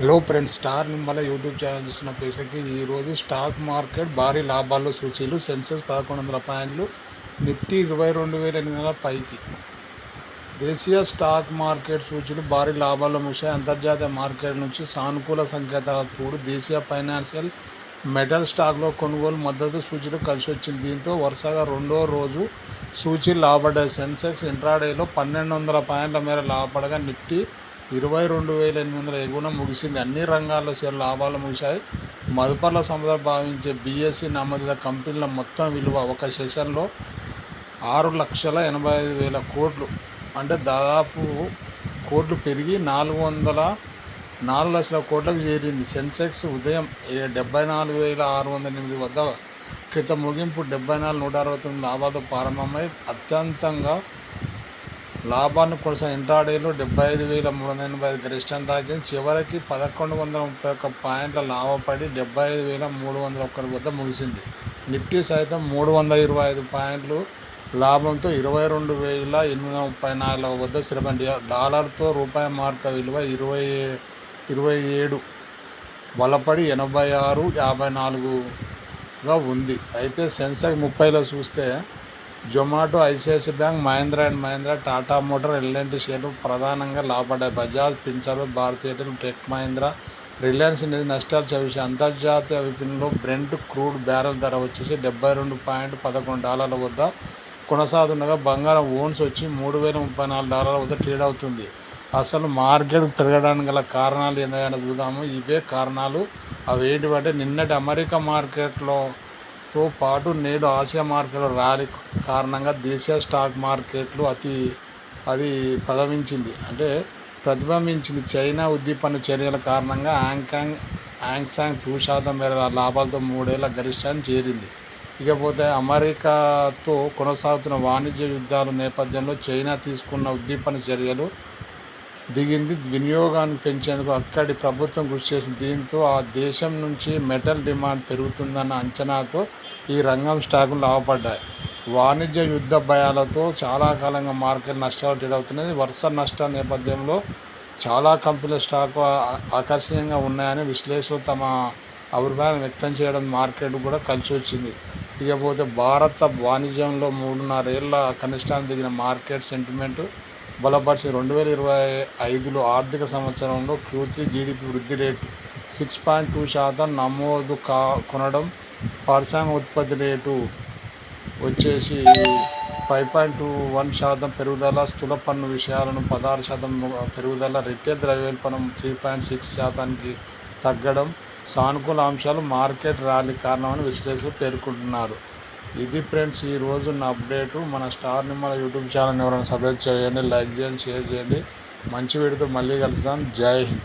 Hello friends, star Nimmala YouTube channel చూసిన ప్రేక్షకులకి ఈరోజు స్టాక్ మార్కెట్ భారీ లాభాల్లో సూచీలు. సెన్సెక్స్ 1100 పాయింట్లు, నిఫ్టీ 22,800 పైకి. దేశీయ స్టాక్ మార్కెట్ సూచీలు భారీ లాభాల్లో ముగిశాయి. అంతర్జాతీయ మార్కెట్ నుంచి సానుకూల సంకేతాలతో తోడు దేశీయ ఫైనాన్షియల్ మెటల్ స్టాక్లో కొనుగోలు మద్దతు సూచీలు కలిసి వచ్చింది. దీంతో వరుసగా రెండో రోజు సూచీలు లాభపడ్డాయి. సెన్సెక్స్ ఇంట్రాడేలో 1,200 పాయింట్ల మేర లాభపడగా నిఫ్టీ 22,800 ఎగువన ముగిసింది. అన్ని రంగాల్లో షేర్లు లాభాలు ముగిశాయి. మదుపర్ల సంపద భావించే బీఎస్సీ నమోదిత కంపెనీల మొత్తం విలువ ఒక సెషన్లో 6,85,000 కోట్లు, అంటే దాదాపు కోట్లు పెరిగి 4 లక్షల కోట్లకు చేరింది. సెన్సెక్స్ ఉదయం 74,608 వద్ద క్రితం ముగింపు 74,169 లాభాలతో ప్రారంభమై అత్యంతంగా లాభాన్ని కొనసాగి ఇంట్రాడేలో 75,385 గరిష్టాన్ని తాకింది. చివరికి 1,131 పాయింట్ల లాభపడి 75,301 వద్ద ముగిసింది. నిఫ్టీ సైతం 325 పాయింట్లు లాభంతో 22,834 వద్ద స్థిరపడింది. డాలర్తో రూపాయి మార్క విలువ 27 బలపడి 86.54గా ఉంది. అయితే సెన్సెక్స్ 30లో చూస్తే Zomato, ICICI bank, Mahindra and Mahindra, Tata motor, L and T షేర్లు ప్రధానంగా లాభపడ్డాయి. Bajaj Finserv, Bharti Airtel, tech Mahindra, Reliance నిధి నష్టాలు చవిశాయి. అంతర్జాతీయ విపణిలో బ్రెంట్ క్రూడ్ బ్యారెల్ ధర వచ్చేసి $72.11 వద్ద కొనసాగుతుండగా బంగారం ఓన్స్ వచ్చి $3,034 వద్ద ట్రేడ్ అవుతుంది. అసలు మార్కెట్ పెరగడానికి గల కారణాలు ఏంటంటే చూద్దాము. ఇవే కారణాలు. అవి ఏంటివంటే నిన్నటి అమెరికా మార్కెట్లతో పాటు నేడు ఆసియా మార్కెట్లో ర్యాలీ కారణంగా దేశీయ స్టాక్ మార్కెట్లు అది ప్రతిబింబించింది. చైనా ఉద్దీపన చర్యల కారణంగా హాంకాంగ్ 2% మేర లాభాలతో 3 ఏళ్ల గరిష్టాన్ని చేరింది. ఇకపోతే అమెరికాతో కొనసాగుతున్న వాణిజ్య యుద్ధాల నేపథ్యంలో చైనా తీసుకున్న ఉద్దీపన చర్యలు దిగింది. వినియోగాన్ని పెంచేందుకు అక్కడి ప్రభుత్వం కృషి చేసింది. దీంతో ఆ దేశం నుంచి మెటల్ డిమాండ్ పెరుగుతుందన్న అంచనాతో ఈ రంగం స్టాకులు లాభపడ్డాయి. వాణిజ్య యుద్ధ భయాలతో చాలా కాలంగా మార్కెట్ నష్టాలు ట్రేడ్ అవుతున్నాయి. వరుస నష్టాల నేపథ్యంలో చాలా కంపెనీల స్టాకు ఆకర్షణీయంగా ఉన్నాయని విశ్లేషకులు తమ అభిప్రాయం వ్యక్తం చేయడం మార్కెట్ కూడా కలిసి వచ్చింది. ఇకపోతే భారత వాణిజ్యంలో 3.5 ఏళ్ల కనిష్టాన్ని దిగిన మార్కెట్ సెంటిమెంట్ బలపరిచి 2025 ఆర్థిక సంవత్సరంలో Q3 జీడీపీ వృద్ధి రేటు 6.2% నమోదు కొనడం, పారిశ్రామిక ఉత్పత్తి రేటు వచ్చేసి 5.21% పెరుగుదల, స్థూల పన్ను విషయాలను 16% పెరుగుదల, రిటైల్ ద్రవ్యోల్బణం 3.6%కి తగ్గడం సానుకూల అంశాలు మార్కెట్ ర్యాలీ కారణమని విశ్లేషకులు పేర్కొంటున్నారు. ఇది ఫ్రెండ్స్ ఈరోజు నా అప్డేటు. మన స్టార్ నిమ్మల యూట్యూబ్ ఛానల్ని ఎవరైనా సబ్స్క్రైబ్ చేయండి, లైక్ చేయండి, షేర్ చేయండి. మంచి వీడియోతో మళ్ళీ కలుద్దాం. జై హింద్.